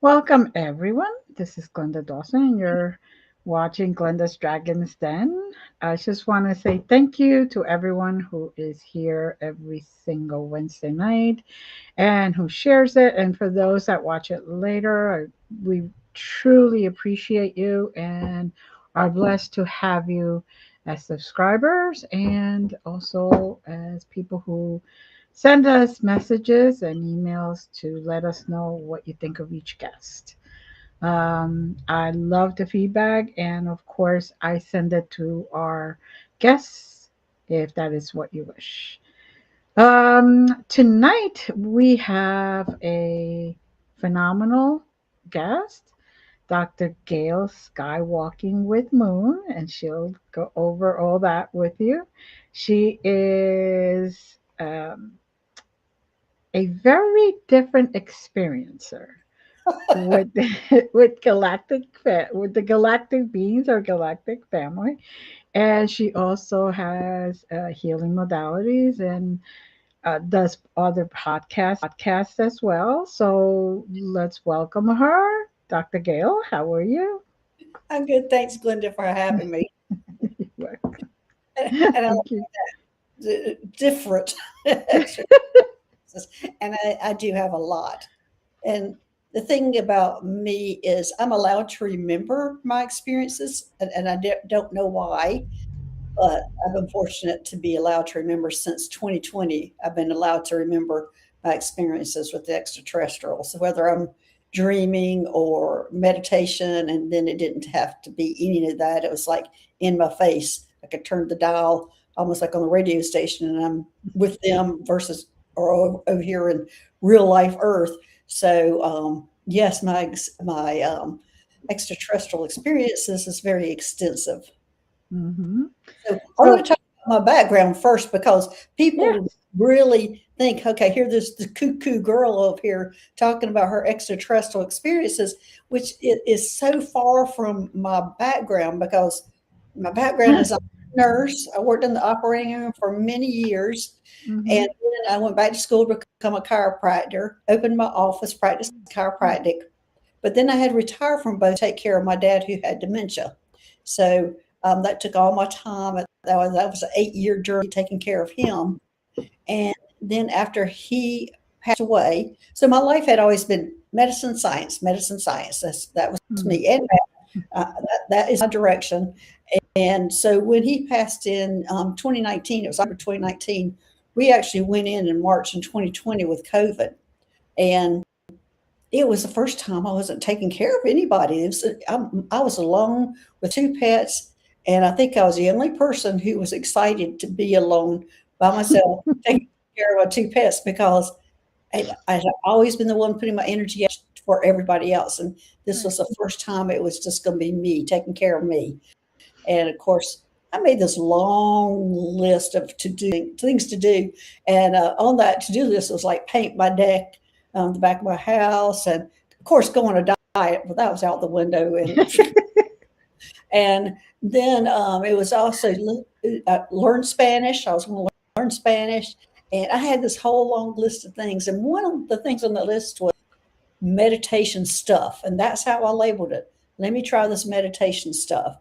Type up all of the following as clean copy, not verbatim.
Welcome, everyone. This is Glenda Dawson, and you're watching Glenda's Dragon's Den. I just want to say thank you to everyone who is here every single Wednesday night and who shares it. And for those that watch it later, we truly appreciate you and are blessed to have you as subscribers and also as people who send us messages and emails to let us know what you think of each guest. I love the feedback, and of course, I send it to our guests if that is what you wish. Tonight we have a phenomenal guest, Dr. Gail-Skywalking with Moon, and she'll go over all that with you. She is a very different experiencer with with the galactic beings or galactic family, and she also has healing modalities and does other podcasts as well. So let's welcome her. Dr. Gail, how are you? I'm good. Thanks, Glenda, for having me. And I Thank you. like different, and I do have a lot. And the thing about me is I'm allowed to remember my experiences, and don't know why, but I've been fortunate to be allowed to remember since 2020. I've been allowed to remember my experiences with the extraterrestrials, whether I'm dreaming or meditation. And then it didn't have to be any of that. It was like in my face. I could turn the dial almost like on the radio station, and I'm with them versus or over here in real life Earth. So yes, my extraterrestrial experiences is very extensive. Hmm. So I want So, to talk about my background first because people yes. really think, okay, here there's the cuckoo girl over here talking about her extraterrestrial experiences, which it is so far from my background because my background is a nurse. I worked in the operating room for many years. Hmm. And then I went back to school to become a chiropractor, opened my office, practiced chiropractic. But then I had to retire from both to take care of my dad who had dementia. So that took all my time. That was an 8 year journey taking care of him. And then after he passed away, so my life had always been medicine, science, medicine, science. That was me. And that is my direction. And so when he passed in 2019, it was October 2019, we actually went in March in 2020 with COVID. And it was the first time I wasn't taking care of anybody. I was alone with two pets, and I think I was the only person who was excited to be alone by myself, taking care of my two pets because I had always been the one putting my energy out for everybody else. And this was the first time it was just going to be me, taking care of me. And of course, I made this long list of things to do. And on that to do list was like paint my deck on the back of my house. And of course, go on a diet, but that was out the window. And then it was also learn Spanish. I was going to learn Spanish. And I had this whole long list of things. And one of the things on the list was meditation stuff. And that's how I labeled it. Let me try this meditation stuff.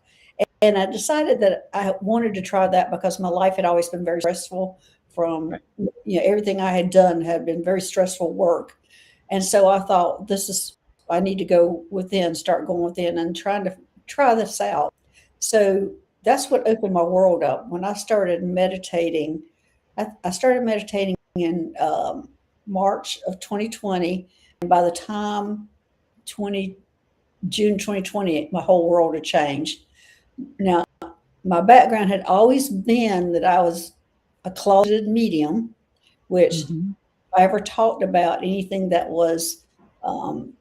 And I decided that I wanted to try that because my life had always been very stressful from, Right. everything I had done had been very stressful work. And so I thought, I need to go within, start going within and trying to try this out. So that's what opened my world up. When I started meditating, I started meditating in March of 2020. And by the time 20, June 2020, my whole world had changed. Now, my background had always been that I was a closeted medium, which Hmm. I ever talked about anything that was, um,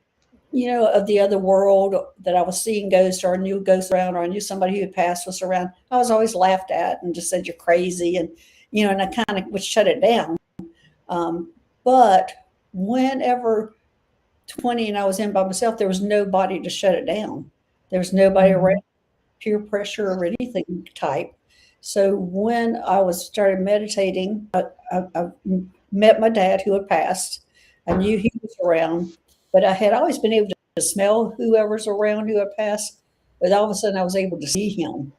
of the other world that I was seeing ghosts or I knew ghosts around or I knew somebody who had passed was around. I was always laughed at and just said, you're crazy. And I kind of would shut it down. But whenever 20 and I was in by myself, there was nobody to shut it down. There was nobody around, Hmm. peer pressure or anything type. So when I was started meditating, I met my dad who had passed. I knew he was around, but I had always been able to smell whoever's around who had passed. But all of a sudden, I was able to see him.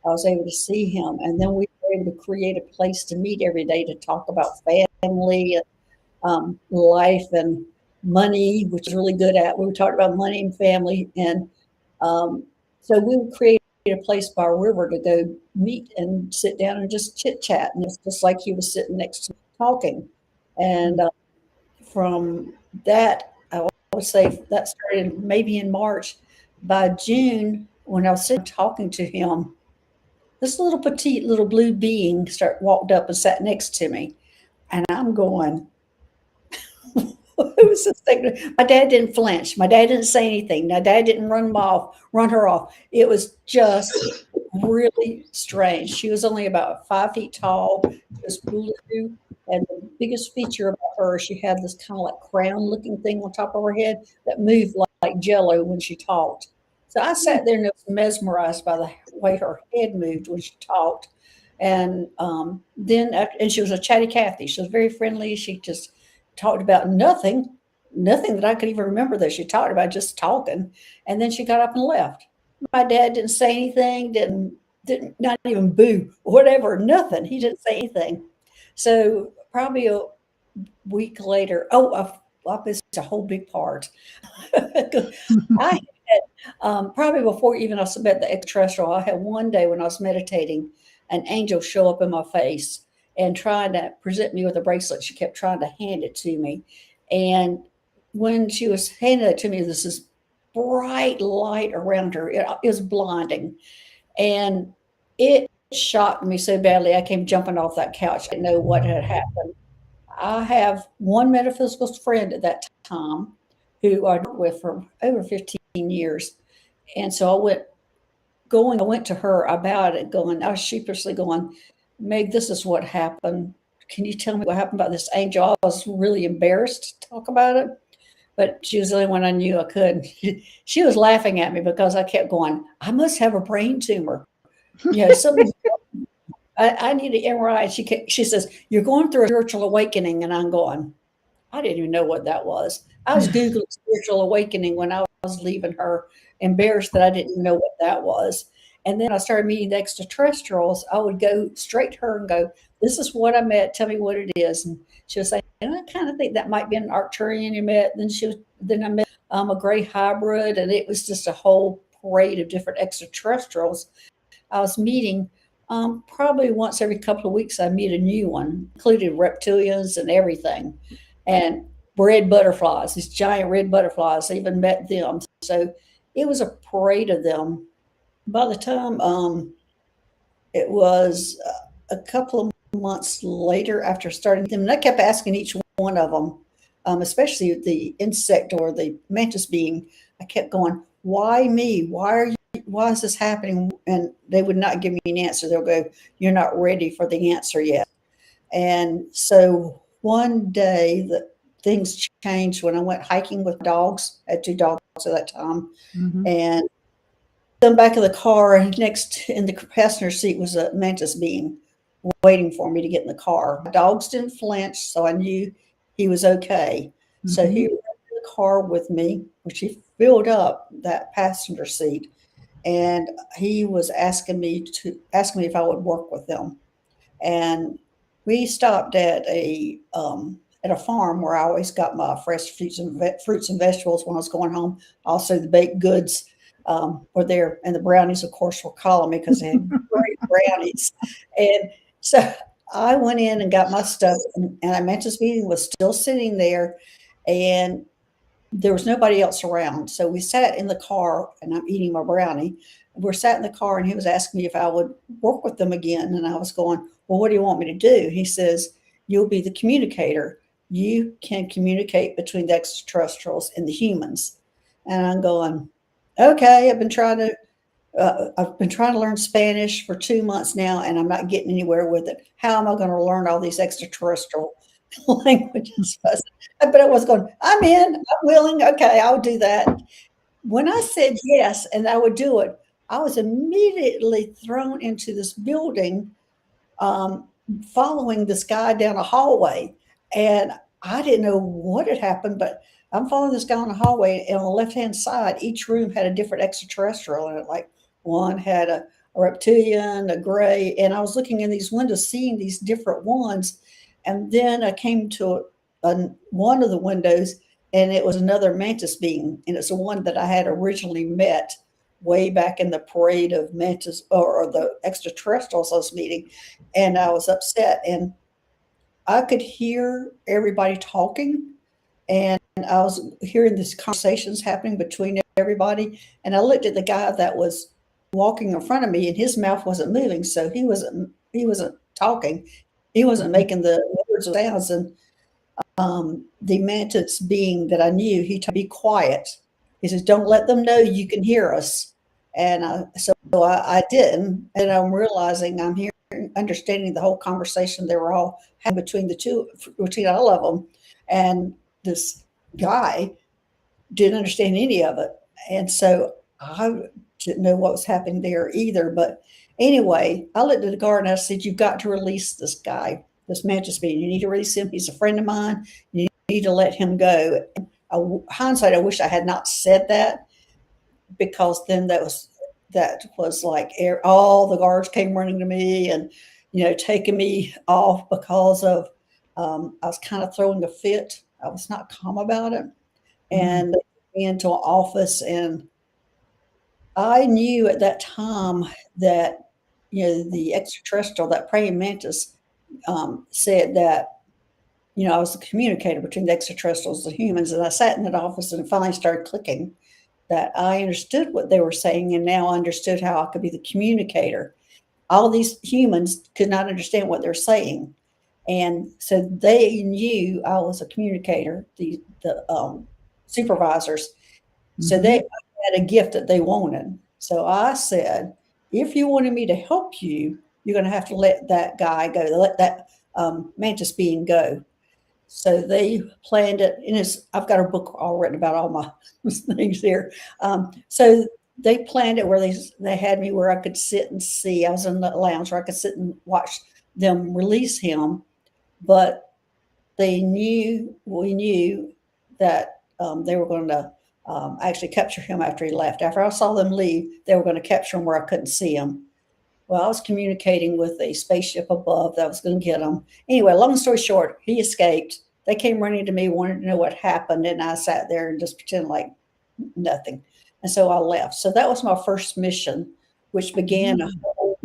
I was able to see him. And then we were able to create a place to meet every day to talk about family, life, and money, which is really good at. We were talking about money and family. And so we would create a place by a river to go meet and sit down and just chit chat. And it's just like he was sitting next to me talking. And from that, I would say that started maybe in March. By June, when I was sitting talking to him, this little petite little blue being walked up and sat next to me. And I'm going, who's this thing? My dad didn't flinch. My dad didn't say anything. My dad didn't run her off. It was just really strange. She was only about 5 feet tall. She was blue. And the biggest feature about her, she had this kind of like crown looking thing on top of her head that moved like jello when she talked. So I sat there and was mesmerized by the way her head moved when she talked. And and she was a chatty Cathy. She was very friendly. She just talked about nothing that I could even remember that she talked about, just talking. And then she got up and left. My dad didn't say anything, didn't not even boo, whatever, nothing. He didn't say anything. So probably a week later, I missed a whole big part. I had, probably before even I met the extraterrestrial, I had one day when I was meditating, an angel show up in my face and trying to present me with a bracelet. She kept trying to hand it to me. And when she was handing it to me, there's this bright light around her. It was blinding. And it shocked me so badly, I came jumping off that couch. I didn't know what had happened. I have one metaphysical friend at that time who I worked with for over 15 years. And so I went to her about it, I was sheepishly going, Meg, this is what happened. Can you tell me what happened about this angel? I was really embarrassed to talk about it, but she was the only one I knew I could. She was laughing at me because I kept going, I must have a brain tumor. Something. I need an MRI. She says, you're going through a spiritual awakening. And I'm going, I didn't even know what that was. I was Googling spiritual awakening when I was leaving her, embarrassed that I didn't even know what that was. And then I started meeting the extraterrestrials. I would go straight to her and go, this is what I met. Tell me what it is. And she would say, and I kind of think that might be an Arcturian you met. Then I met a gray hybrid, and it was just a whole parade of different extraterrestrials I was meeting. Probably once every couple of weeks, I meet a new one, including reptilians and everything. And red butterflies, these giant red butterflies, I even met them. So it was a parade of them. By the time it was a couple of months later after starting them, and I kept asking each one of them, especially the insect or the mantis being, I kept going, why me? Why is this happening? And they would not give me an answer. They'll go, you're not ready for the answer yet. And so one day things changed when I went hiking with dogs. I had 2 dogs at that time. Mm-hmm. And in the back of the car, next in the passenger seat was a mantis being waiting for me to get in the car. The dogs didn't flinch, so I knew he was okay. Mm-hmm. So he went in the car with me, which he filled up that passenger seat. And he was asking me if I would work with them. And we stopped at a farm where I always got my fresh fruits and vegetables when I was going home. Also, the baked goods were there, and the brownies, of course, were calling me because they had great brownies. And so I went in and got my stuff, and I Mantis meeting was still sitting there, and there was nobody else around. So we sat in the car, and I'm eating my brownie. We're sat in the car, and he was asking me if I would work with them again. And I was going, well, what do you want me to do? He says, you'll be the communicator. You can communicate between the extraterrestrials and the humans. And I'm going, okay, I've been trying to learn Spanish for 2 months now, and I'm not getting anywhere with it. How am I going to learn all these extraterrestrial languages? But I was going, I'm in, I'm willing. Okay, I'll do that. When I said yes, and I would do it, I was immediately thrown into this building, following this guy down a hallway. And I didn't know what had happened, but I'm following this guy on the hallway, and on the left-hand side, each room had a different extraterrestrial in it. Like one had a reptilian, a gray, and I was looking in these windows, seeing these different ones. And then I came to one of the windows, and it was another mantis being, and it's the one that I had originally met way back in the parade of mantis or the extraterrestrials I was meeting. And I was upset, and I could hear everybody talking, and I was hearing these conversations happening between everybody. And I looked at the guy that was walking in front of me, and his mouth wasn't moving, so he wasn't talking, he wasn't making the words or sounds. And the mantis being that I knew, he told me, be quiet. He says, don't let them know you can hear us. And I didn't. And I'm realizing I'm hearing, understanding the whole conversation they were all having between all of them. And this guy didn't understand any of it. And so I didn't know what was happening there either. But anyway, I looked at the guard and I said, you've got to release this guy, this mantis being. You need to release him. He's a friend of mine. You need to let him go. Hindsight, I wish I had not said that, because then that was like all the guards came running to me and, taking me off because of I was kind of throwing a fit. I was not calm about it. And they took me into an office, and I knew at that time that, the extraterrestrial, that praying mantis, said that, I was the communicator between the extraterrestrials and the humans. And I sat in that office and it finally started clicking that I understood what they were saying, and now I understood how I could be the communicator. All these humans could not understand what they're saying. And so they knew I was a communicator, the supervisors. So they had a gift that they wanted. So I said, if you wanted me to help you, you're going to have to let that guy go, let that mantis being go. So they planned it, and I've got a book all written about all my things here. So they planned it where they had me where I could sit and see. I was in the lounge where I could sit and watch them release him. But we knew that they were going to actually capture him after he left. After I saw them leave, they were going to capture him where I couldn't see him. Well, I was communicating with a spaceship above that was going to get him. Anyway, long story short, he escaped. They came running to me, wanted to know what happened, and I sat there and just pretended like nothing. And so I left. So that was my first mission, which began a whole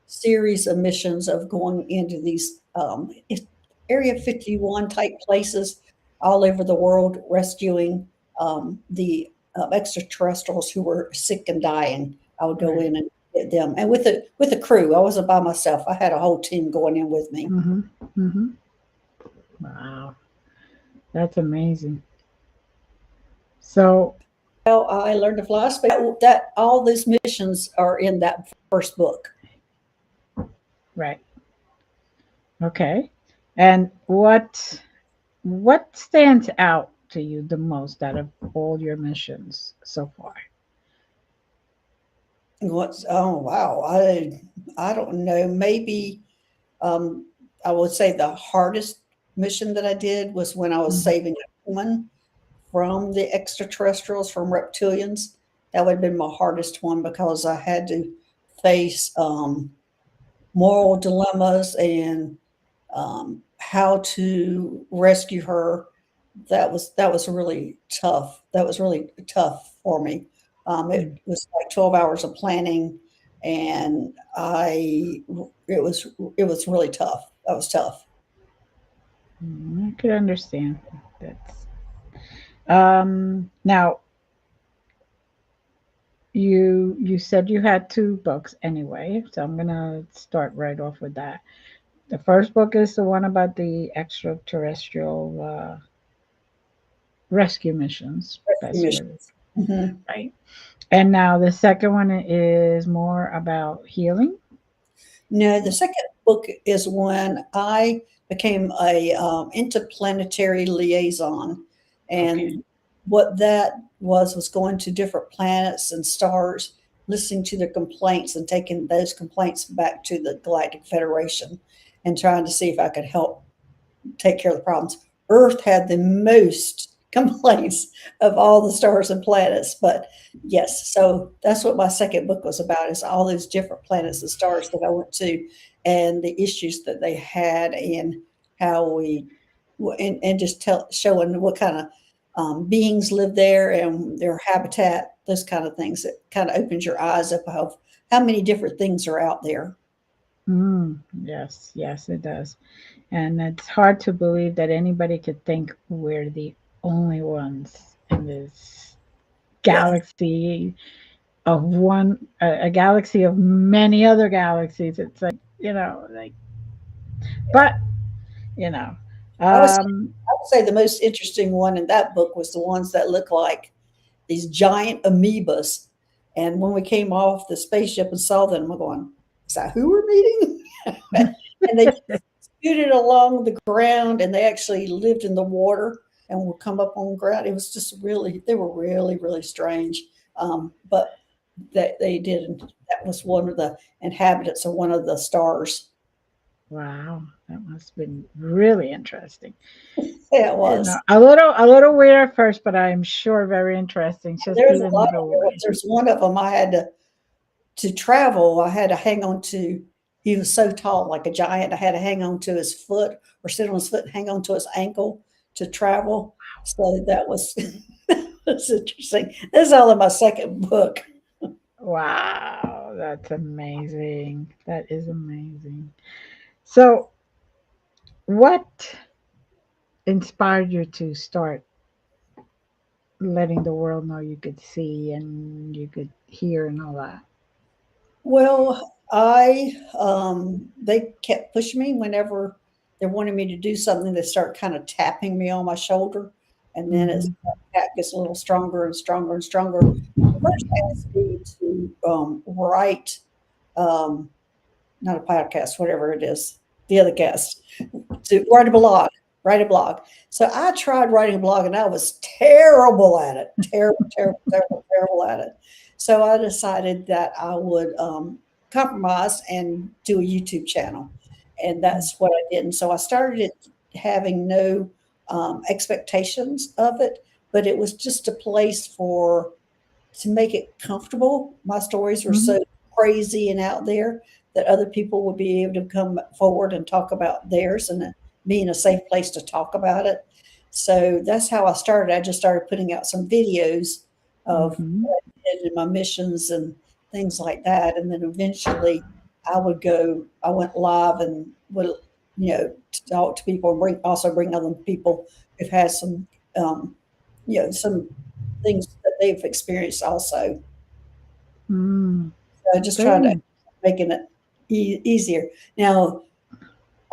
series of missions of going into these Area 51 type places all over the world, rescuing the extraterrestrials who were sick and dying. I would go in and get them, and with a crew. I wasn't by myself. I had a whole team going in with me. Wow, that's amazing. So, well, I learned to fly. That all these missions are in that first book. Right. Okay. And what stands out to you the most out of all your missions so far? Oh wow, I don't know. Maybe I would say the hardest mission that I did was when I was saving a woman from the extraterrestrials, from reptilians. That would have been my hardest one, because I had to face moral dilemmas and how to rescue her. That was really tough. That was really tough for me. It was like 12 hours of planning, and it was really tough. That was tough. I could understand. That's now you said you had two books anyway, so I'm gonna start right off with that. The first book is the one about the extraterrestrial rescue missions. Rescue That's really missions. Mhm. right. And now the second one is more about healing. No, the second book is when I became a interplanetary liaison, Okay. and what that was going to different planets and stars, listening to their complaints and taking those complaints back to the Galactic Federation, and trying to see if I could help take care of the problems. Earth had the most complaints of all the stars and planets. But yes, so that's what my second book was about, is all those different planets and stars that I went to, and the issues that they had, and how and just showing what kind of beings live there and their habitat, those kind of things. That kind of opens your eyes up of how many different things are out there. Yes, yes, it does. And it's hard to believe that anybody could think we're the only ones in this Yes. galaxy of one, a galaxy of many other galaxies. It's like, like, but, you know, I was um, I would say the most interesting one in that book was the ones that look like these giant amoebas. And when we came off the spaceship and saw them, I'm going, is that who we're meeting? And they scooted along the ground, and they actually lived in the water and would come up on the ground. It was just really, they were really, really strange. But that they did, that was one of the inhabitants of one of the stars. wow, that must have been really interesting. Yeah, it was. A little weird at first, but I'm sure very interesting. Just There's a even lot the of way. There's one of them I had to travel. I had to hang on to. He was so tall, like a giant. I had to hang on to his foot, or sit on his foot and hang on to his ankle to travel. So that was that's interesting. This is all in my second book. Wow, that's amazing. That is amazing. So, what inspired you to start letting the world know you could see and you could hear and all that? Well, I they kept pushing me whenever they wanted me to do something. They start kind of tapping me on my shoulder, and then it's Hmm. that tap gets a little stronger and stronger and stronger. They first asked me to write, um, not a podcast, whatever it is, the other guest, to write a blog. Write a blog. So I tried writing a blog, and I was terrible at it. Terrible, terrible, terrible, terrible at it. So I decided that I would compromise and do a YouTube channel, and that's what I did. And so I started it having no expectations of it, but it was just a place for to make it comfortable. My stories were Hmm. so crazy and out there that other people would be able to come forward and talk about theirs, and being a safe place to talk about it. So that's how I started. I just started putting out some videos of Hmm. what I did in my missions and things like that. And then eventually I went live and would, to talk to people and bring other people who've had some, um, some things that they've experienced also. Mm, So I just tried to very. making it easier. Now,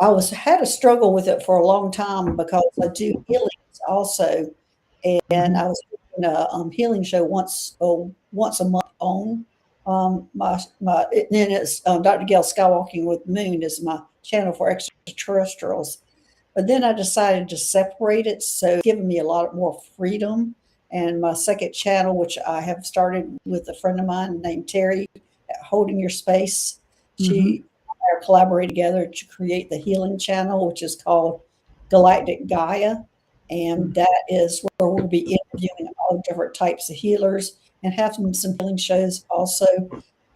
I was had a struggle with it for a long time because I do healings also, and Mhm. I was doing a healing show once a month on my and then it's Dr. Gail-Skywalking with Moon is my channel for extraterrestrials. But then I decided to separate it, so it's given me a lot more freedom. And my second channel, which I have started with a friend of mine named Terry, at Holding Your Space, Mhm. she and I are collaborating together to create the healing channel, which is called Galactic Gaia. And that is where we'll be interviewing all different types of healers and have some healing shows also.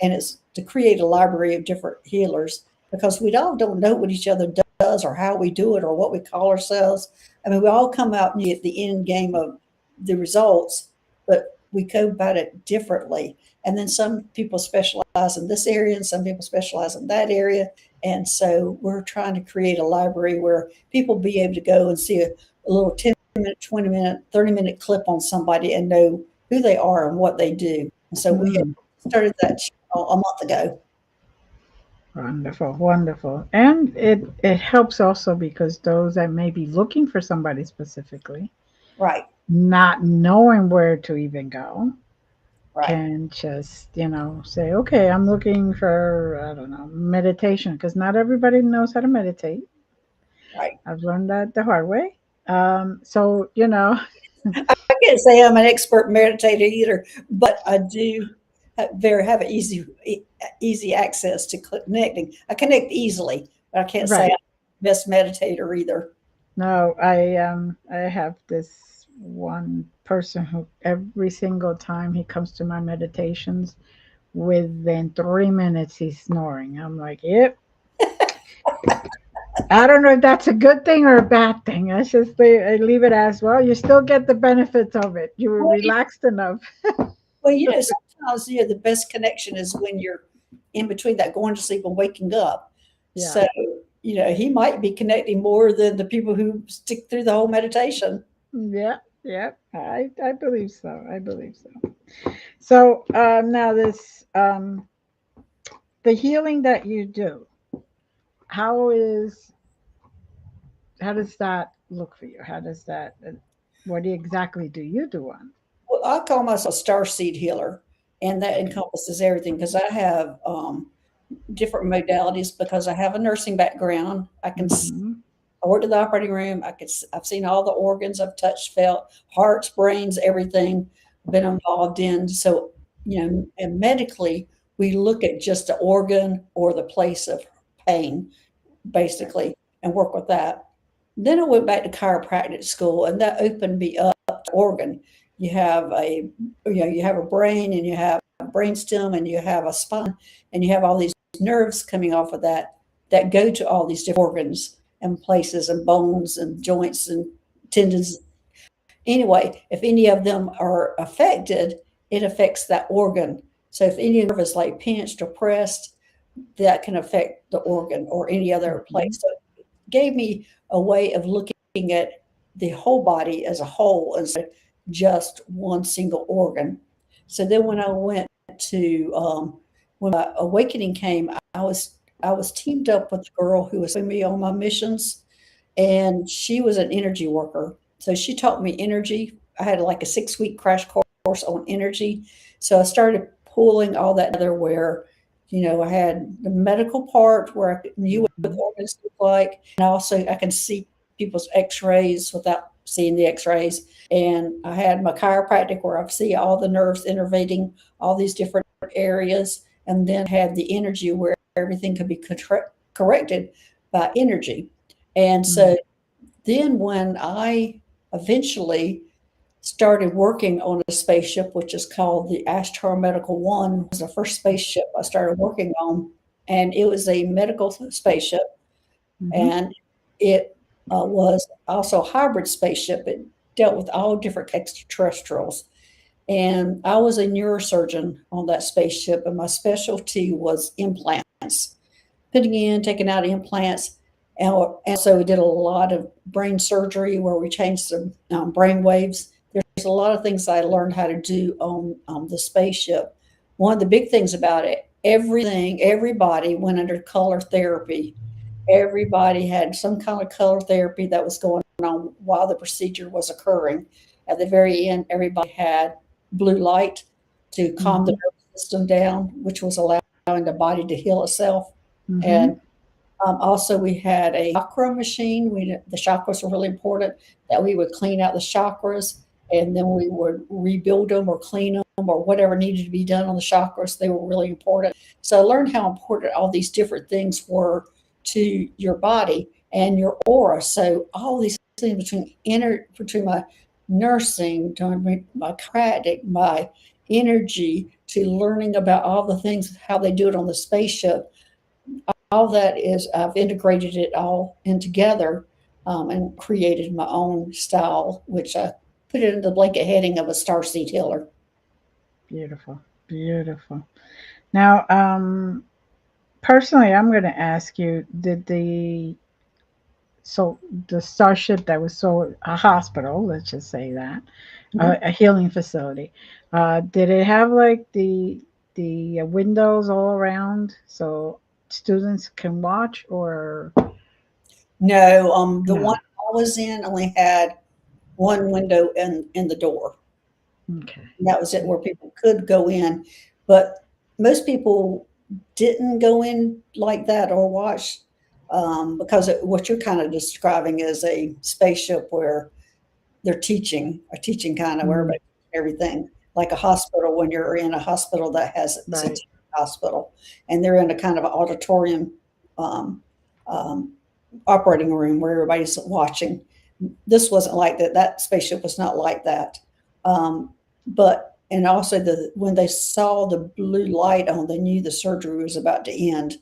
And it's to create a library of different healers, because we all don't know what each other does or how we do it or what we call ourselves. I mean, we all come out and get the end game of the results, but we go about it differently. And then some people specialize in this area and some people specialize in that area. And so we're trying to create a library where people be able to go and see a little 10-minute, 20-minute, 30-minute clip on somebody and know who they are and what they do. And so we had Mm. started that channel a month ago. Wonderful, wonderful. And it helps also because those that may be looking for somebody specifically, Right, not knowing where to even go, right, can just, say, okay, I'm looking for, I don't know, meditation, because not everybody knows how to meditate. right. I've learned that the hard way. So, I can't say I'm an expert meditator either, but I do have an easy access to connecting. I connect easily, but I can't say I'm right. the best meditator either. No, I have this. one person who every single time he comes to my meditations, within 3 minutes he's snoring. I'm like, yep. I don't know if that's a good thing or a bad thing. I leave it as well. You still get the benefits of it. You were Well, relaxed enough. well, sometimes the best connection is when you're in between that going to sleep and waking up. Yeah. So, he might be connecting more than the people who stick through the whole meditation. Yeah. Yeah. I believe so. I believe so. So now this the healing that you do. How is how does that look for you? How does that? What exactly do you do on? Well, I call myself a starseed healer, and that encompasses everything because I have different modalities because I have a nursing background. Hmm. I worked in the operating room. I've seen all the organs. I've touched, felt, hearts, brains, everything been involved in. So, and medically, we look at just the organ or the place of pain, basically, and work with that. Then I went back to chiropractic school, and that opened me up to organ. You have you have a brain, and you have a brainstem, and you have a spine, and you have all these nerves coming off of that go to all these different organs and places and bones and joints and tendons. Anyway, if any of them are affected, it affects that organ. So if any nerve is like pinched or pressed, that can affect the organ or any other Hmm. place. So it gave me a way of looking at the whole body as a whole instead of just one single organ. So then when I went to when my awakening came, I was teamed up with a girl who was with me on my missions, and she was an energy worker. So she taught me energy. I had like a 6-week crash course on energy. So I started pulling all that together where, I had the medical part where I knew what the Hmm. organs look like. And also I can see people's x-rays without seeing the x-rays. And I had my chiropractic where I see all the nerves innervating all these different areas. And then had the energy where everything could be corrected by energy. And so then when I eventually started working on a spaceship, which is called the Astro Medical One, was the first spaceship I started working on. And it was a medical spaceship. Hmm. And it was also a hybrid spaceship. It dealt with all different extraterrestrials. And I was a neurosurgeon on that spaceship, and my specialty was implants, putting in, taking out implants. And so we did a lot of brain surgery where we changed some brain waves. There's a lot of things I learned how to do on the spaceship. One of the big things about it, everybody went under color therapy. Everybody had some kind of color therapy that was going on while the procedure was occurring. At the very end, everybody had blue light to calm the Hmm. nervous system down, which was allowing the body to heal itself. Hmm. And also, we had a chakra machine. The chakras were really important. That we would clean out the chakras, and then we would rebuild them or clean them or whatever needed to be done on the chakras. They were really important. So I learned how important all these different things were to your body and your aura. So all these things between my nursing, doing my chiropractic, my energy, to learning about all the things how they do it on the spaceship, all that is I've integrated it all in together, and created my own style, which I put it in the blanket heading of a starseed healer. Beautiful. Beautiful. Now, personally, I'm going to ask you: did the starship that was so a hospital, let's just say that, Mhm. a healing facility, did it have like the windows all around so students can watch, or No, the one no? I was in only had one window in the door. Okay. And that was it, where people could go in, but most people didn't go in like that or watch, because what you're kind of describing is a spaceship where they're teaching, a teaching kind of where Mm, everybody everything, like a hospital when you're in a hospital that has it's a right. hospital, and they're in a kind of an auditorium, um, um, operating room where everybody's watching. this wasn't like that. That spaceship was not like that. But and also when they saw the blue light on, they knew the surgery was about to end.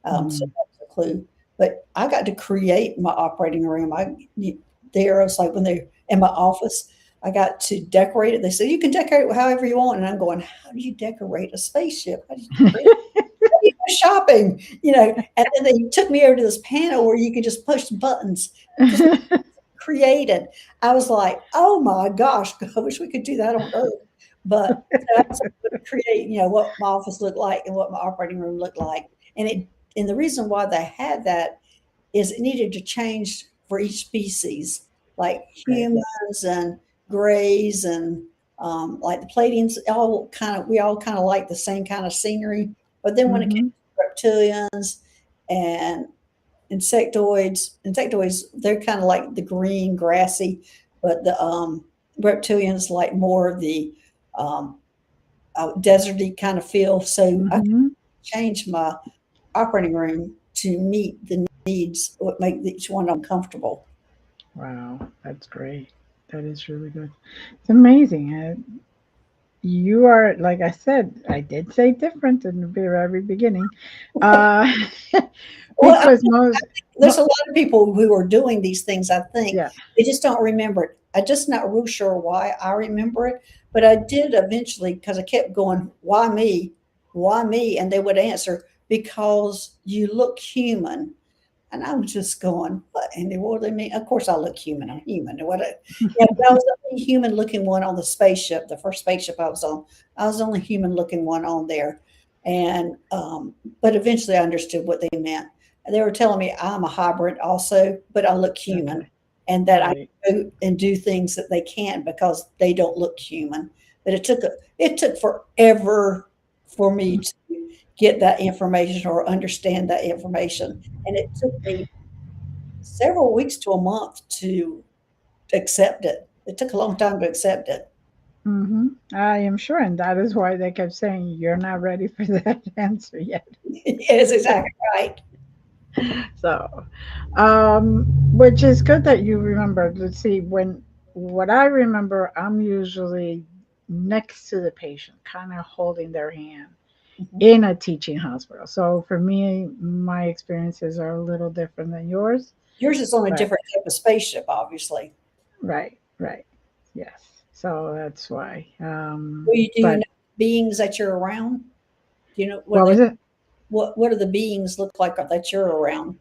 So Mm. that was a clue. But I got to create my operating room. I was like when they in my office, I got to decorate it. They said you can decorate it however you want, and I'm going, how do you decorate a spaceship? How do you decorate? How do you go shopping? And then they took me over to this panel where you could just push buttons. Just created. I was like, oh my gosh, I wish we could do that on Earth. But so I was able to create, what my office looked like and what my operating room looked like. And the reason why they had that is it needed to change for each species, like Right. humans and grays and like the Pleiadians, we all kind of like the same kind of scenery. But then when it came Hmm. to reptilians and insectoids, they're kind of like the green, grassy, but the reptilians like more of the um, deserty kind of feel. So I Hmm. changed my operating room to meet the needs, what make each one uncomfortable. Wow, that's great. That is really good. It's amazing. You are, like I said, I did say different in the very beginning, uh, Well, because most, there's a lot of people who are doing these things, I think. yeah. They just don't remember it. I'm just not real sure why I remember it, but I did eventually because I kept going, why me? Why me? And they would answer, because you look human. And I was just going, what in the world do they mean? Of course, I look human. I'm human. But I was the only human looking one on the spaceship, the first spaceship I was on. I was the only human looking one on there. And, but eventually I understood what they meant. And they were telling me I'm a hybrid also, but I look human Okay. and that I Right. go and do things that they can't because they don't look human. But it took forever for me to get that information or understand that information. And it took me several weeks to a month to accept it. It took a long time to accept it. Hmm. I am sure, and that is why they kept saying you're not ready for that answer yet. Yes, exactly right. So, which is good that you remember. Let's see, when what I remember, I'm usually next to the patient, kind of holding their hand Mhm. in a teaching hospital. So for me, my experiences are a little different than yours, Yours is on a but different type of spaceship, obviously. right, right, yes. So that's why. Well, you do you know But beings that you're around? Do you know what was it? what do the beings look like that you're around?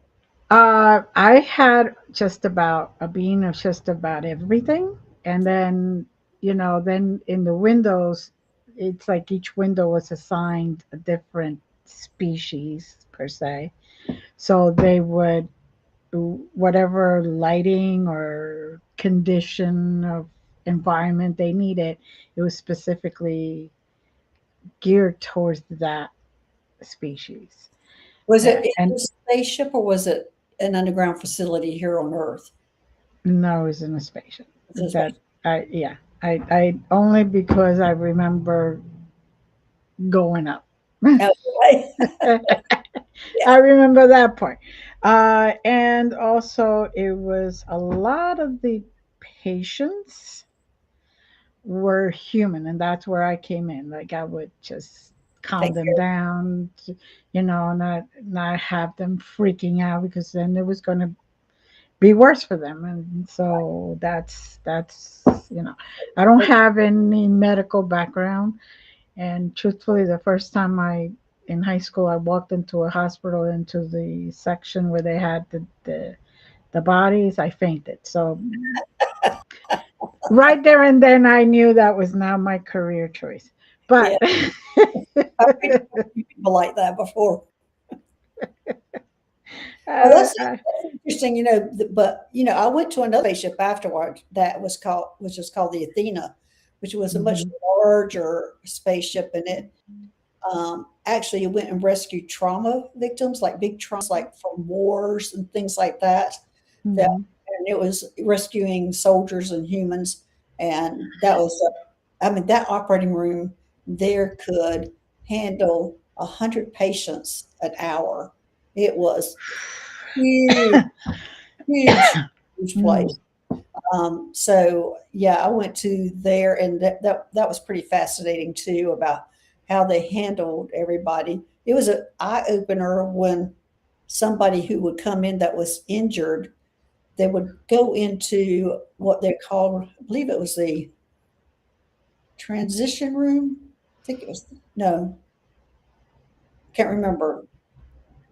I had just about a bean of just about everything. And then, then in the windows, it's like each window was assigned a different species per se. So they would, whatever lighting or condition of environment they needed, it was specifically geared towards that species. Was it in And a spaceship or was it an underground facility here on Earth? no, it was in a spaceship. It's a That spaceship. yeah, I only because I remember going up. Okay. I remember that part. And also, it was a lot of the patients were human, and that's where I came in. Like I would just calm Take them down, not have them freaking out because then it was going to be worse for them. And so that's I don't have any medical background. And truthfully, the first time I in high school I walked into a hospital into the section where they had the bodies, I fainted. So right there and then I knew that was not my career choice. yeah. But I've read people like that before. Oh, uh, uh, that's interesting, but I went to another spaceship afterward that which was called the Athena, which was a much mhm, larger spaceship, and it actually went and rescued trauma victims, like big traumas, like from wars and things like that. That mhm. and it was rescuing soldiers and humans, and that was, I mean, that operating room there could handle 100 patients an hour. It was huge, huge, huge Mm. place. So yeah, I went to there, and that was pretty fascinating too about how they handled everybody. It was an eye opener when somebody who would come in that was injured, they would go into what they called, I believe it was the transition room. I think it was, no, can't remember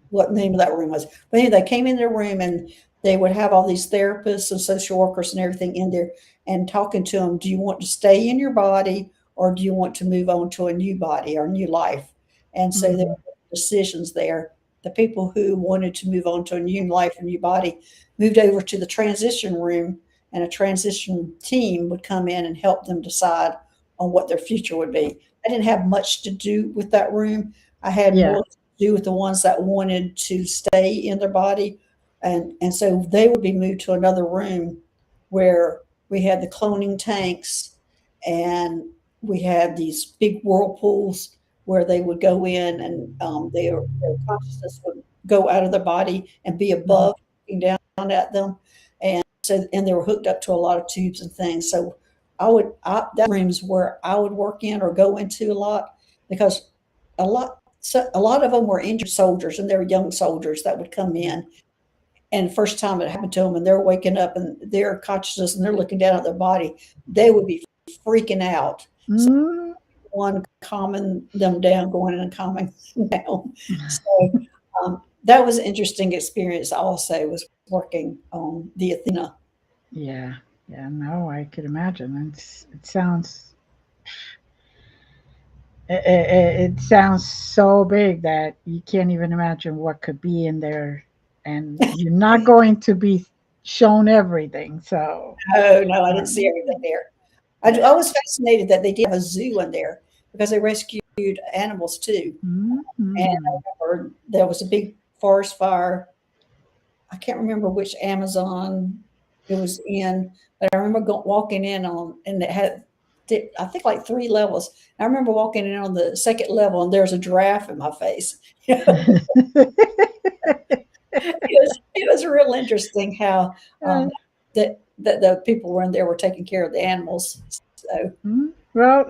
what the name of that room was. But anyway, they came in their room, and they would have all these therapists and social workers and everything in there and talking to them. Do you want to stay in your body, or do you want to move on to a new body or a new life? And so there Mhm. were decisions there. The people who wanted to move on to a new life and new body moved over to the transition room, and a transition team would come in and help them decide on what their future would be. I didn't have much to do with that room. I had Yeah. more to do with the ones that wanted to stay in their body. And so they would be moved to another room where we had the cloning tanks, and we had these big whirlpools where they would go in, and their consciousness would go out of their body and be Mhm. above, looking down at them. And so, and they were hooked up to a lot of tubes and things. So that rooms where I would work in or go into a lot, because a lot of them were injured soldiers, and they were young soldiers that would come in. And the first time it happened to them, and they're waking up and their consciousness, and they're looking down at their body, they would be freaking out. So Mhm. one calming them down, going in and calming them down. So that was an interesting experience. Also, was working on the Athena. Yeah. Yeah. No, I could imagine. It sounds it sounds so big that you can't even imagine what could be in there, and you're not going to be shown everything. So, Oh no, I didn't see um, everything there. I yeah. was fascinated that they did have a zoo in there because they rescued animals too. And Mhm. I remember there was a big forest fire. I can't remember which Amazon it was in, but I remember walking in on, and it had, I think like three levels. I remember walking in on the second level, and there's a giraffe in my face. It was real interesting how Uh, that the people were in there were taking care of the animals. So well,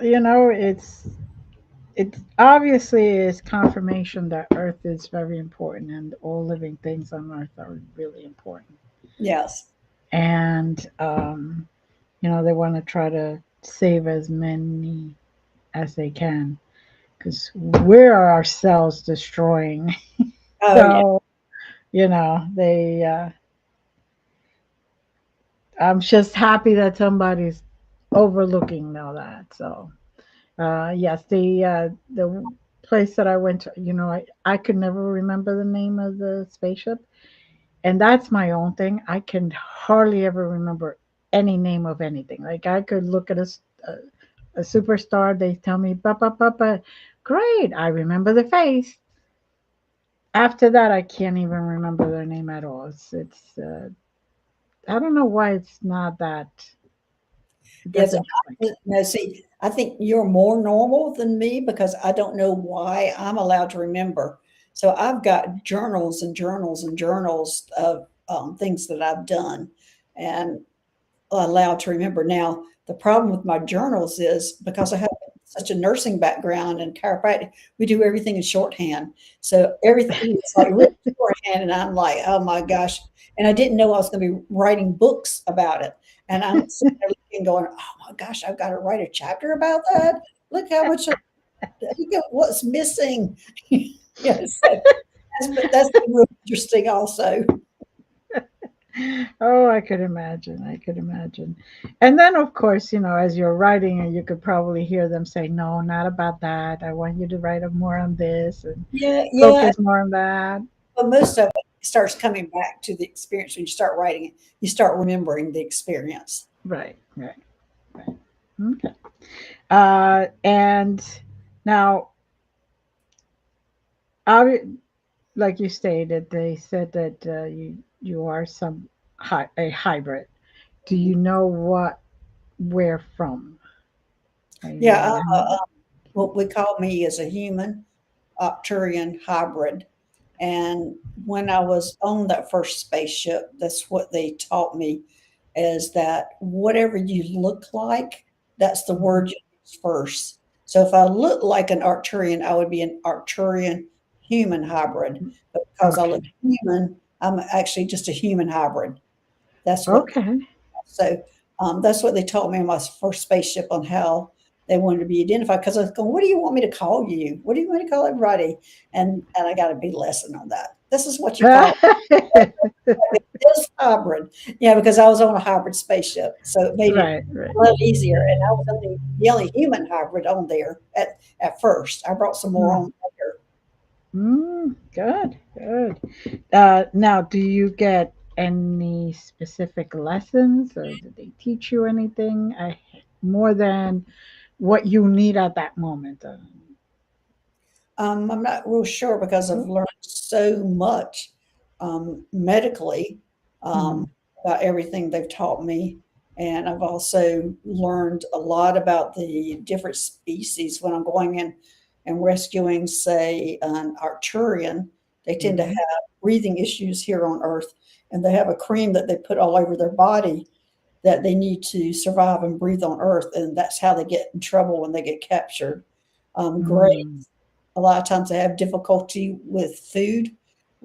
it obviously is confirmation that Earth is very important, and all living things on Earth are really important. yes, And they want to try to save as many as they can, because we're ourselves destroying. oh yeah, So they. I'm just happy that somebody's overlooking all that. So yes, the place that I went to, I could never remember the name of the spaceship, and that's my own thing. I can hardly ever remember any name of anything. Like I could look at a superstar, they tell me, but great, I remember the face. After that, I can't even remember their name at all. It's I don't know why it's not that. It yes. doesn't click. No, see, I think you're more normal than me because I don't know why I'm allowed to remember. So I've got journals and journals and journals of things that I've done, and allowed to remember. Now, the problem with my journals is because I have such a nursing background and chiropractic, we do everything in shorthand. So everything is like written shorthand, and I'm like, oh my gosh. And I didn't know I was going to be writing books about it. And I'm sitting there looking, going, oh my gosh, I've got to write a chapter about that. Look how much, look at what's missing. Yes, so that's been real interesting also. Oh, I could imagine. I could imagine. And then, of course, as you're writing, and you could probably hear them say, "No, not about that. I want you to write up more on this and Yeah, yeah. focus more on that." But most of it starts coming back to the experience when you start writing it. You start remembering the experience. Right, right, right. Okay. And now, obvi- like you stated, they said that you are a hybrid. Do you know where from? Yeah, And what we call me is a human Octurian hybrid. And when I was on that first spaceship, that's what they taught me. is that whatever you look like, that's the word you use first. So if I look like an Arcturian, I would be an Arcturian human hybrid. But because I look Okay. human, I'm actually just a human hybrid. That's what Okay. so that's what they taught me in my first spaceship on how they wanted to be identified. Because I was going, "What do you want me to call you? What do you want me to call everybody?" And I got a big lesson on that. This is what you call this hybrid. Yeah, because I was on a hybrid spaceship, so it made it Right, right. a little easier. And I was only the only human hybrid on there at first. I brought some more Mm. on later. Good, good. Now, do you get any specific lessons, or do they teach you anything more than what you need at that moment? I'm not real sure because I've learned so much medically Mm, um, about everything they've taught me. And I've also learned a lot about the different species when I'm going in and rescuing, say, an Arcturian. They tend to have mhm. breathing issues here on Earth, and they have a cream that they put all over their body that they need to survive and breathe on Earth, and that's how they get in trouble when they get captured. Gray Mm, a lot of times they have difficulty with food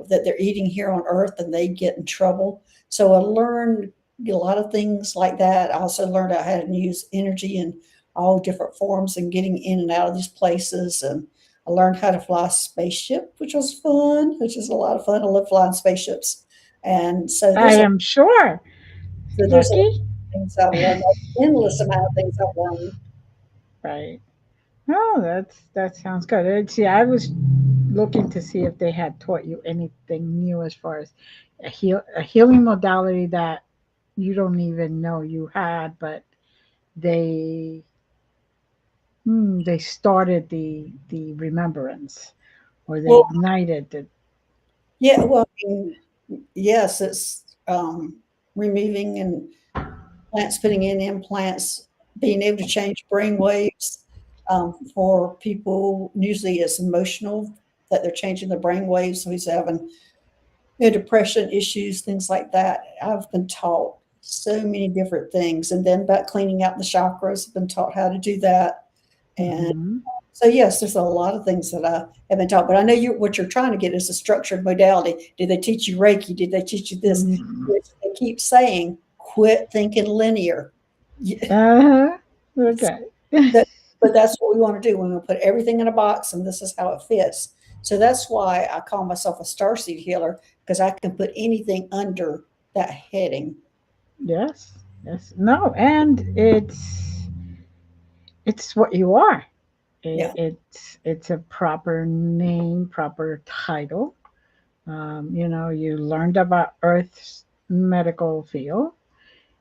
that they're eating here on earth and they get in trouble. So I learned a lot of things like that. I also learned how to use energy in all different forms and getting in and out of these places. And I learned how to fly a spaceship, which was fun, which is a lot of fun. I love flying spaceships. And I am sure. there's a lot Lucky. of things I've learned, endless amount of things I've learned. Right. Oh, that sounds good. See, I was looking to see if they had taught you anything new as far as a healing modality that you don't even know you had, but they they started the remembrance, or they Well, ignited the. yeah, well, I mean, yes, it's removing and plants putting in implants, being able to change brain waves for people. Usually, it's emotional that they're changing the brain waves. So he's having depression issues, things like that. I've been taught so many different things, and then about cleaning out the chakras. I've been taught how to do that, and Mhm. so yes, there's a lot of things that I have been taught. But I know what you're trying to get is a structured modality. Did they teach you Reiki? Did they teach you this? Mhm. Which they keep saying, quit thinking linear. Yeah, Uh-huh. Okay. that, but that's what we want to do. We want to put everything in a box, and this is how it fits. So that's why I call myself a starseed healer because I can put anything under that heading. Yes. Yes. No, and it's what you are. Yeah, It's a proper name, proper title. You learned about Earth's medical field,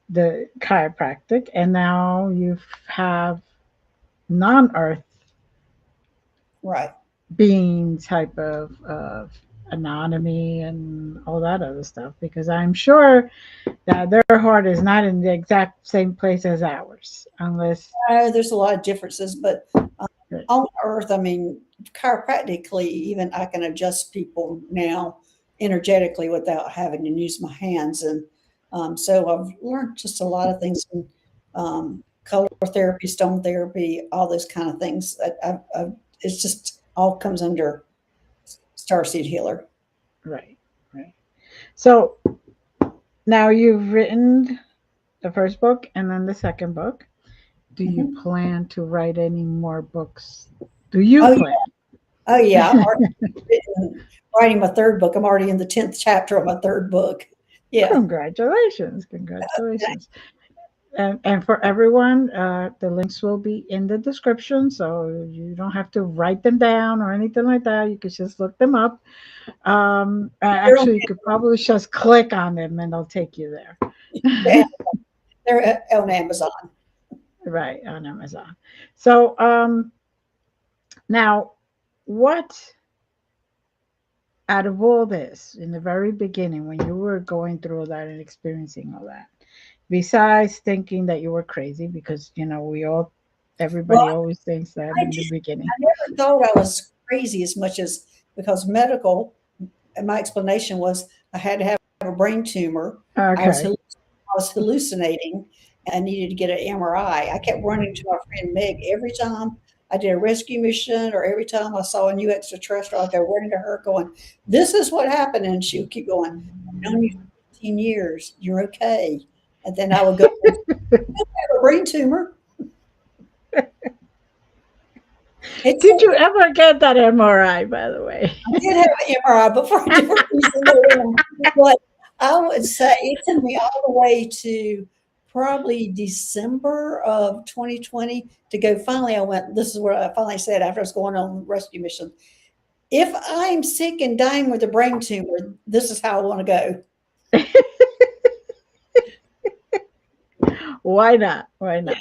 the chiropractic, and now you have non-Earth right. being type of anatomy and all that other stuff. Because I'm sure that their heart is not in the exact same place as ours, unless. There's a lot of differences, but on Earth, I mean, chiropractically, even I can adjust people now energetically without having to use my hands. And so I've learned just a lot of things from color therapy, stone therapy, all those kind of things. It's just all comes under Starseed Healer. Right, right. So now you've written the first book and then the second book. Do you Mhm. plan to write any more books? Do you Oh, plan? oh, yeah. I'm already writing my third book. I'm already in the 10th chapter of my third book. Yeah. Congratulations, congratulations. And for everyone, the links will be in the description, so you don't have to write them down or anything like that. You could just look them up. They're on, Actually, you could probably just click on them and they'll take you there. they're on Amazon. Right, on Amazon. So now, what out of all this, in the very beginning, when you were going through all that and experiencing all that, besides thinking that you were crazy, because Well, everybody always thinks that I in the did. beginning. I never thought I was crazy as much as because medical, and my explanation was I had to have a brain tumor. I was Okay. hallucinating was hallucinating and I needed to get an MRI. I kept running to my friend Meg every time I did a rescue mission or every time I saw a new extraterrestrial. I go running to her going, "This is what happened." And she would keep going, "I've known you for 15 years. You're okay." And then I would go, "I have a brain tumor." It's Did so you ever get that MRI, by the way? I did have an MRI, but for a different reason than them. But I would say it took me all the way to probably December of 2020 to go. Finally, I went. This is what I finally said after I was going on rescue mission. If I'm sick and dying with a brain tumor, this is how I want to go. Why not? Why not?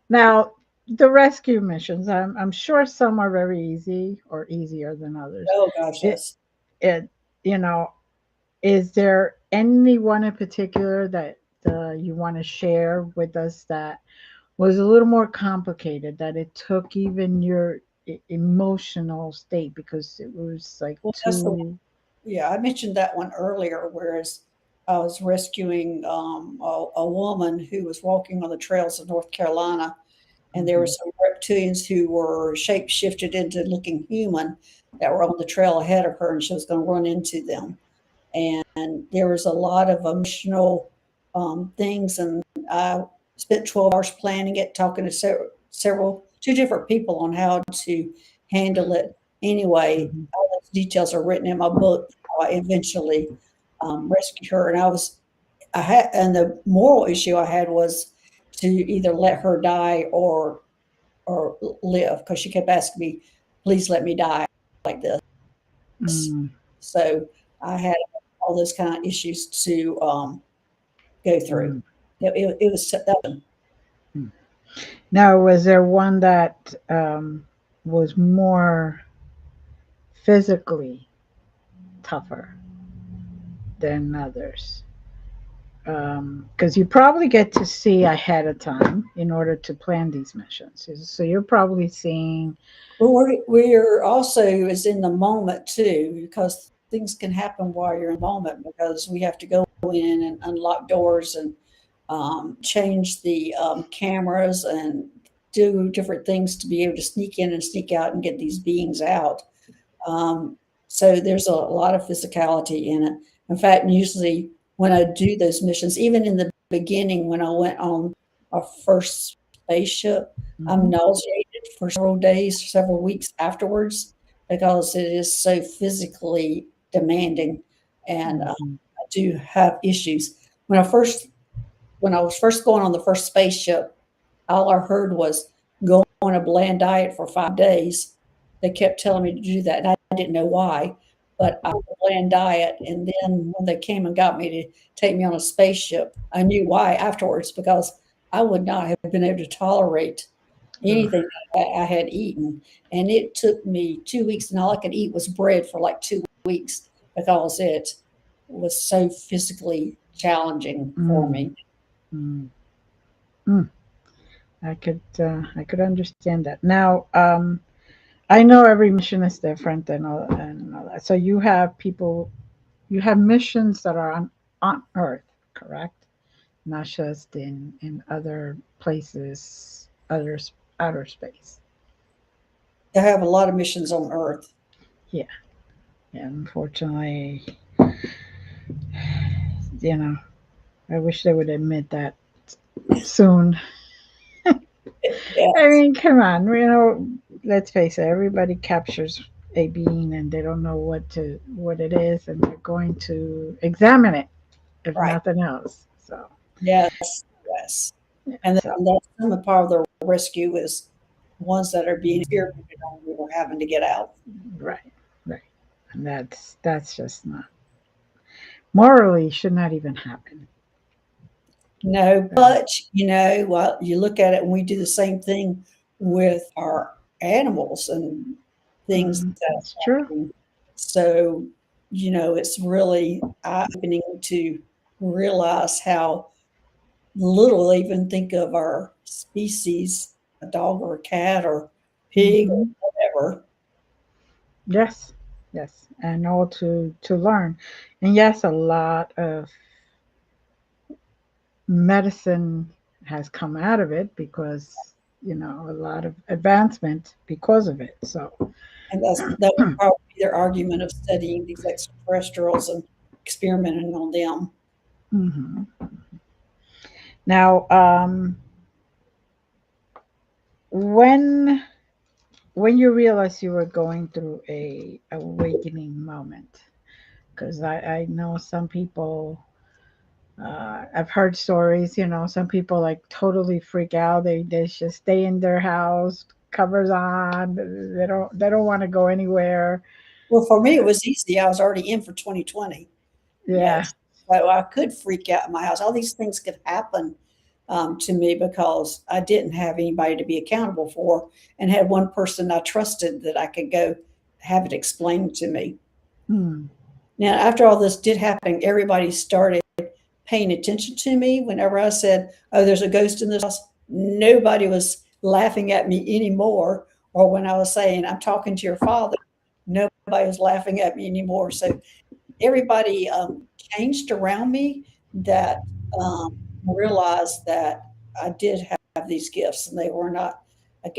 Now, the rescue missions, I'm sure some are very easy or easier than others. Oh gosh, It, yes. it, you know, is there anyone in particular that you want to share with us that was a little more complicated, that it took even your emotional state because it was like Well, that's the too. yeah. I mentioned that one earlier. Whereas I was rescuing a woman who was walking on the trails of North Carolina, and there were Mhm, some reptilians who were shape shifted into looking human that were on the trail ahead of her, and she was going to run into them. And there was a lot of emotional things, and I spent 12 hours planning it, talking to several, two different people on how to handle it. Anyway, mhm, all those details are written in my book. How I eventually rescued her, and I had, and the moral issue I had was to either let her die or live, because she kept asking me, "Please let me die like this." mm, So I had all those kind of issues to go through. mm, It was that one. mm. Now, was there one that was more physically tougher than others? Because you probably get to see ahead of time in order to plan these missions. So you're probably seeing. But we're also is in the moment too, because things can happen while you're in the moment, because we have to go in and unlock doors and change the cameras and do different things to be able to sneak in and sneak out and get these beings out. Um, so there's a lot of physicality in it. In fact, usually when I do those missions, even in the beginning when I went on our first spaceship, I'm Mhm, nauseated for several days, several weeks afterwards, because it is so physically demanding, and mhm, I do have issues. When I was first going on the first spaceship, all I heard was go on a bland diet for 5 days. They kept telling me to do that, and I didn't know why. But I was on a bland diet, and then when they came and got me to take me on a spaceship, I knew why afterwards, because I would not have been able to tolerate ugh, anything I had eaten. And it took me 2 weeks, and all I could eat was bread for like 2 weeks, because it was so physically challenging for mm, me. mm, mm. I could understand that. Now, I know every mission is different and all that. So you have people, you have missions that are on Earth, correct? Not just in other places, outer space. I have a lot of missions on Earth. Yeah, yeah. Unfortunately, you know, I wish they would admit that soon. Yeah, I mean, come on, let's face it, everybody captures a being and they don't know what it is, and they're going to examine it, if right. nothing else. So, Yes, yes. yeah, And so then that's some of part of the rescue is ones that are being experimented on, we were having to get out. right, right. And that's just not morally should not even happen. No, Uh, but well, you look at it and we do the same thing with our animals and things that that's true. happen. So, it's really eye-opening to realize how little they even think of our species, a dog or a cat or pig or Hmm. whatever. Yes, yes, and all to learn, and yes, a lot of medicine has come out of it because, a lot of advancement because of it. So, And that would probably be their argument of studying these extraterrestrials and experimenting on them. mhm. Now, when when you realized you were going through a awakening moment, because I know some people, I've heard stories, some people like totally freak out. They just stay in their house, covers on. They don't want to go anywhere. Well, for me, it was easy. I was already in for 2020. Yeah. Yes. So I could freak out in my house. All these things could happen to me because I didn't have anybody to be accountable for and had one person I trusted that I could go have it explained to me. Hmm. Now, after all this did happen, everybody started paying attention to me. Whenever I said, "Oh, there's a ghost in this house," nobody was laughing at me anymore. Or when I was saying, "I'm talking to your father," nobody was laughing at me anymore. So everybody changed around me that realized that I did have these gifts and they were not.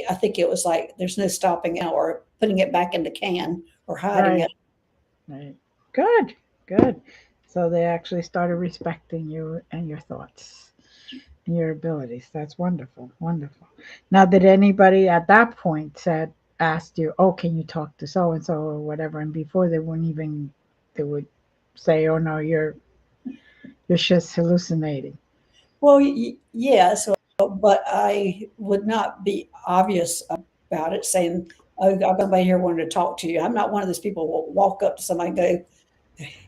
I think it was like there's no stopping it or putting it back in the can or hiding Right. it. Right. Good. Good. So they actually started respecting you and your thoughts and your abilities. That's wonderful. Wonderful. Now, did anybody at that point said asked you, "Oh, can you talk to so and so or whatever?" And before they wouldn't even, they would say, "Oh no, you're just hallucinating." Well, yes, but I would not be obvious about it, saying, "Oh, I've got somebody here wanting to talk to you." I'm not one of those people who will walk up to somebody and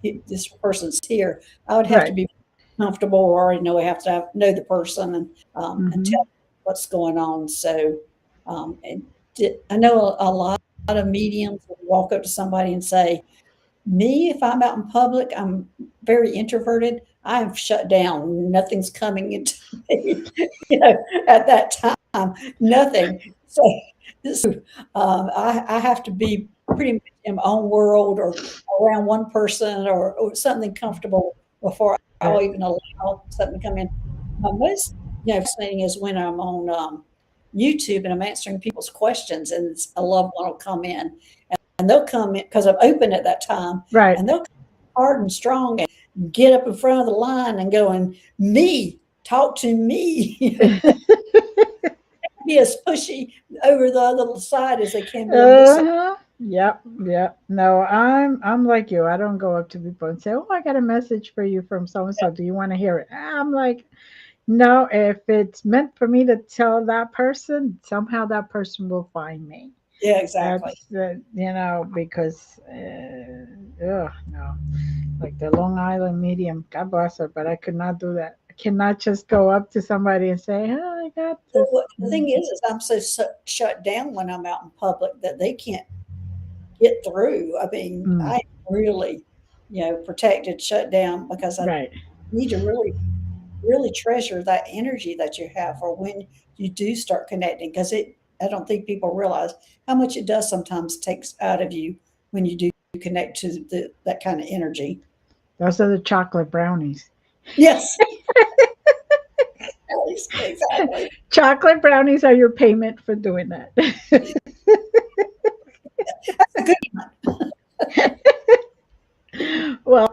go, "This person's here." I would have to Right. be comfortable or already know I have to know the person and Mm-hmm. tell what's going on. So, I know a lot of mediums will walk up to somebody and say, me, if I'm out in public, I'm very introverted. I'm shut down. Nothing's coming into me, at that time, nothing. So I have to be pretty much in my own world or around one person or something comfortable before I'll Right. even allow something to come in. Most, fascinating is when I'm on YouTube and I'm answering people's questions and a loved one will come in and they'll come in because I'm open at that time, Right. and they'll come hard and strong and get up in front of the line and going, "Me, talk to me." Be as pushy over the other side as they can be on this side. Uh-huh. Yep, yep. No, I'm like you. I don't go up to people and say, "Oh, I got a message for you from so and so. Do you want to hear it?" I'm like, no, if it's meant for me to tell that person, somehow that person will find me. Yeah, exactly. That's because no, like the Long Island medium, God bless her, but I could not do that. I cannot just go up to somebody and say, "Oh, I got this." Well, the thing is I'm so shut down when I'm out in public that they can't get through. I mean, Mm, I really, protected, shut down because I right. need to really treasure that energy that you have for when you do start connecting because I don't think people realize how much it does sometimes takes out of you when you do connect to that kind of energy. Those are the chocolate brownies. Yes, exactly. Chocolate brownies are your payment for doing that. That's a good one. Well,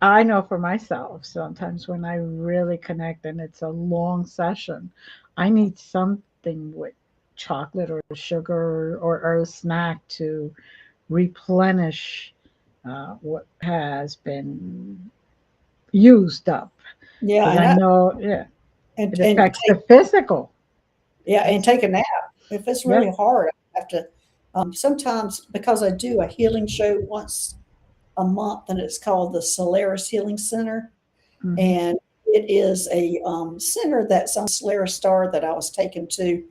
I know for myself, sometimes when I really connect and it's a long session, I need something with chocolate or sugar or a snack to replenish what has been used up. Yeah, Because I know, yeah, it and affects the physical. yeah, and It's, take a nap if it's yeah. really hard. I have to sometimes because I do a healing show once a month, and it's called the Solaris Healing Center. Hmm. And it is a center that's on Solaris Star that I was taken to,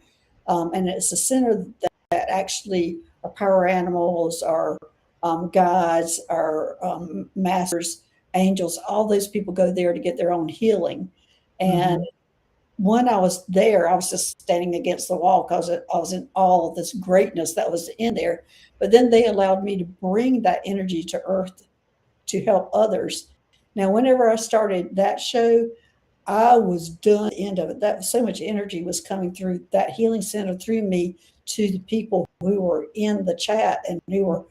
and it's a center that actually our power animals, our guides, our masters, angels, all those people go there to get their own healing. And Hmm. when I was there, I was just standing against the wall because I was in all of this greatness that was in there. But then they allowed me to bring that energy to Earth to help others. Now, whenever I started that show, I was done at the end of it. That so much energy was coming through that healing center through me to the people who were in the chat and who were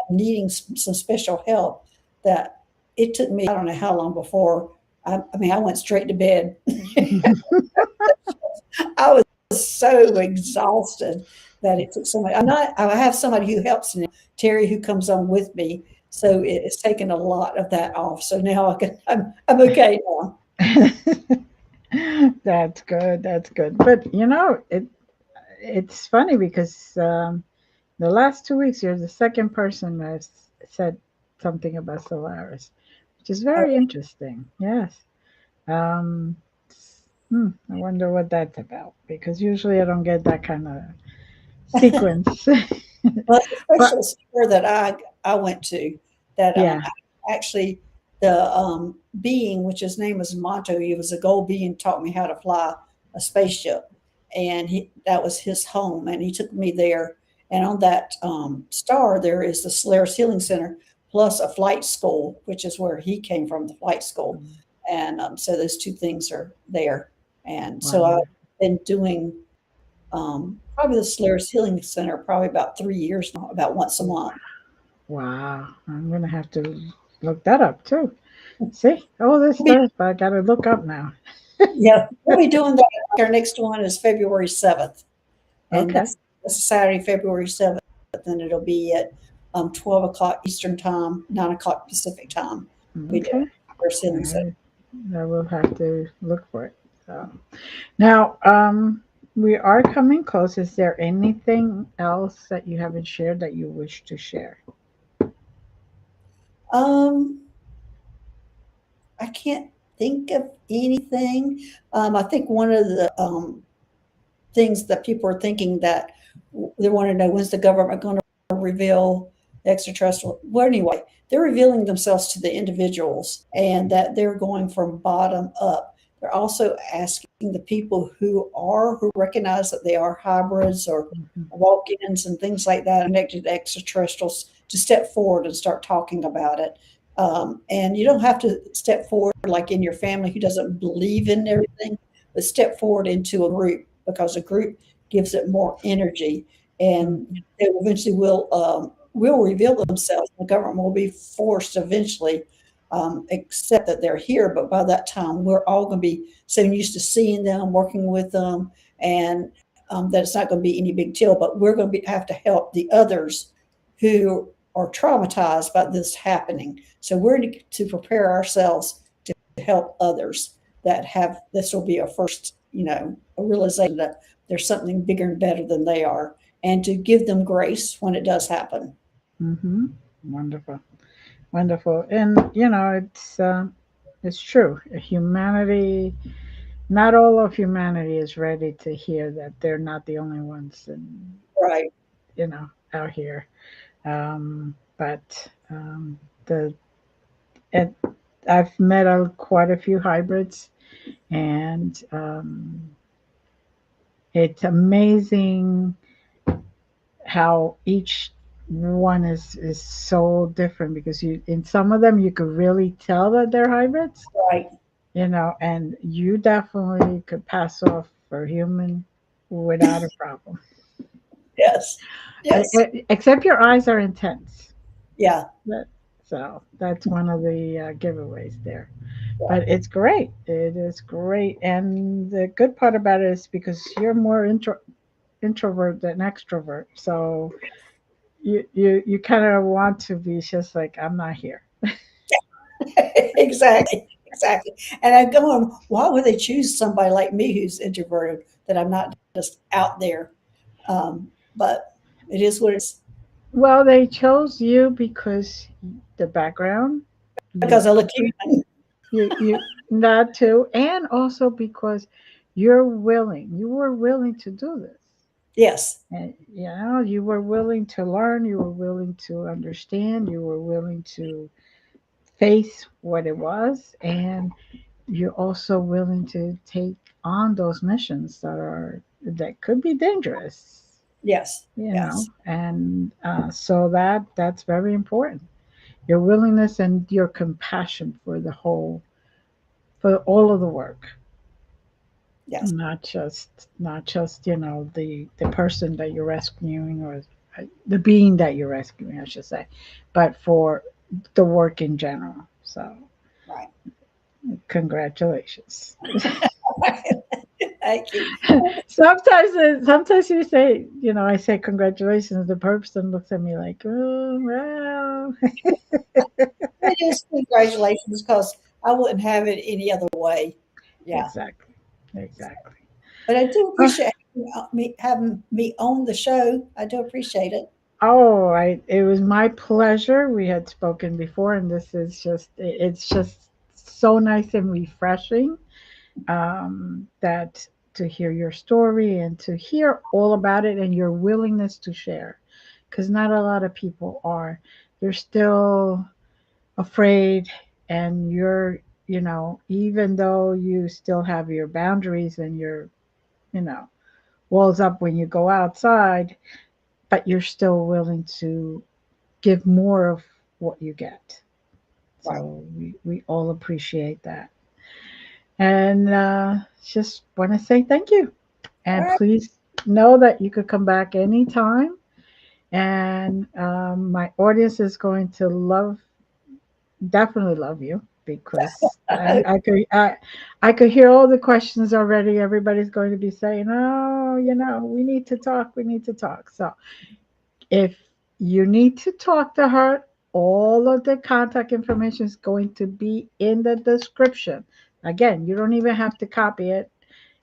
needing some special help that it took me, I don't know how long before. I mean, I went straight to bed. I was so exhausted that it took so much. I have somebody who helps me, Terry, who comes on with me. So it's taken a lot of that off. So now I'm okay now. That's good. That's good. But it's funny because the last 2 weeks you're the second person that's said something about Solaris, which is Oh, very interesting. Yes. Um, I wonder what that's about because usually I don't get that kind of sequence. well, it's a But special store that I went to that yeah, actually the being, which his name was Monto, he was a gold being, taught me how to fly a spaceship, and that was his home, and he took me there. And on that star, there is the Solaris Healing Center plus a flight school, which is where he came from, the flight school, and so those two things are there. And so I've wow, been doing probably the Solaris Healing Center probably about 3 years now, about once a month. wow. I'm gonna have to look that up too. See, all this We'll be, stuff I gotta look up now. yeah, we'll be doing that. Our next one is February 7th, and Okay. that's Saturday, February 7th, and it'll be at 12 o'clock Eastern Time, 9 o'clock Pacific Time. We do Okay. Solaris Healing Center. I, I will have to look for it. So. Now, we are coming close. Is there anything else that you haven't shared that you wish to share? Um, I can't think of anything. I think one of the things that people are thinking that they want to know, when's the government going to reveal the extraterrestrial? Well, anyway, they're revealing themselves to the individuals and that they're going from bottom up. They're also asking the people who recognize that they are hybrids or Mhm. walk-ins and things like that, connected to extraterrestrials, to step forward and start talking about it. And you don't have to step forward like in your family who doesn't believe in everything, but step forward into a group because a group gives it more energy, and Mhm. they eventually will reveal themselves. The government will be forced to eventually accept that they're here, but by that time, we're all going to be so used to seeing them, working with them, and that it's not going to be any big deal. But we're going to have to help the others who are traumatized by this happening. So we're to prepare ourselves to help others that have this will be a first, a realization that there's something bigger and better than they are, and to give them grace when it does happen. Mhm. Wonderful, wonderful, and it's true. Humanity, not all of humanity is ready to hear that they're not the only ones, and Right. out here. But the it, I've met quite a few hybrids, and it's amazing how each one is so different because you in some of them you could really tell that they're hybrids, Right. and you definitely could pass off for human without a problem. Yes. Yes. Except your eyes are intense. Yeah. That, so that's one of the giveaways there. Right. But it's great. It is great, and the good part about it is because you're more introvert than extrovert, so you kind of want to be just like I'm not here. Exactly. Exactly. And I'm going, why would they choose somebody like me who's introverted that I'm not just out there? But it is what it's Well, they chose you because the background, you because I look human. you that too, and also because you were willing to do this. Yes. And you were willing to learn, you were willing to understand, you were willing to face what it was, and you're also willing to take on those missions that could be dangerous, Yes. Yes. and so that's very important. Your willingness and your compassion for all of the work. Yes. not just the person that you're rescuing, or the being that you're rescuing, I should say, but for the work in general. So Right. congratulations. Thank you. Sometimes you say, I say congratulations. The person looks at me like, oh well. It is congratulations because I wouldn't have it any other way. Yeah. Exactly, exactly. But I do Uh, appreciate having me on the show. I do appreciate it. Oh, it was my pleasure. We had spoken before, and this is it's just so nice and refreshing, that to hear your story and to hear all about it and your willingness to share, because not a lot of people are. They're still afraid, and even though you still have your boundaries and your, you know, walls up when you go outside, but you're still willing to give more of what you get. Right. So we all appreciate that. And just want to say thank you. All And right. please know that you could come back anytime. And my audience is going to definitely love you, because I could hear all the questions already. Everybody's going to be saying, "Oh, we need to talk. We need to talk." So if you need to talk to her, all of the contact information is going to be in the description. Again, you don't even have to copy it.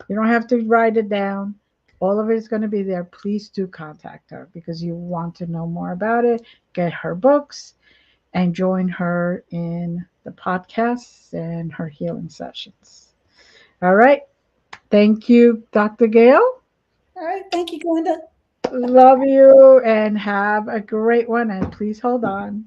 You don't have to write it down. All of it is going to be there. Please do contact her because you want to know more about it. Get her books and join her in the podcasts and her healing sessions. All right. Thank you, Dr. Gail. All right. Thank you, Glenda. Love you and have a great one. And please hold on.